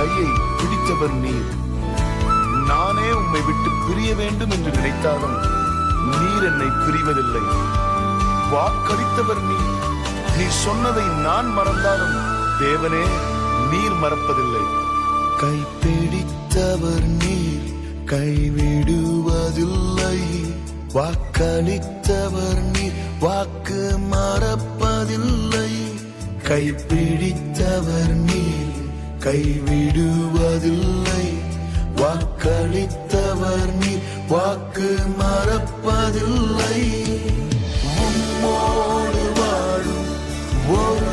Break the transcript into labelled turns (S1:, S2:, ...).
S1: கையை பிடித்தவர் நீர். நானே உம்மை விட்டு பிரிய வேண்டும் என்று நினைத்தாலும் நீர் என்னை பிரிவதில்லை. வாக்களித்தவர் நீர். நீர் சொன்னதை நான் மறந்தாலும் தேவனே நீர் மறப்பதில்லை.
S2: கைப்பிடித்தவர் நீர், கைவிடுவதில்லை. வாக்களித்தவர் நீர், வாக்கு மறப்பதில்லை. கைப்பிடித்தவர் நீர், கைவிடுவதில்லை. வாக்களித்தவர் நீர், வாக்கு மறப்பதில்லை. உம்மோடு வாழும் ஒரு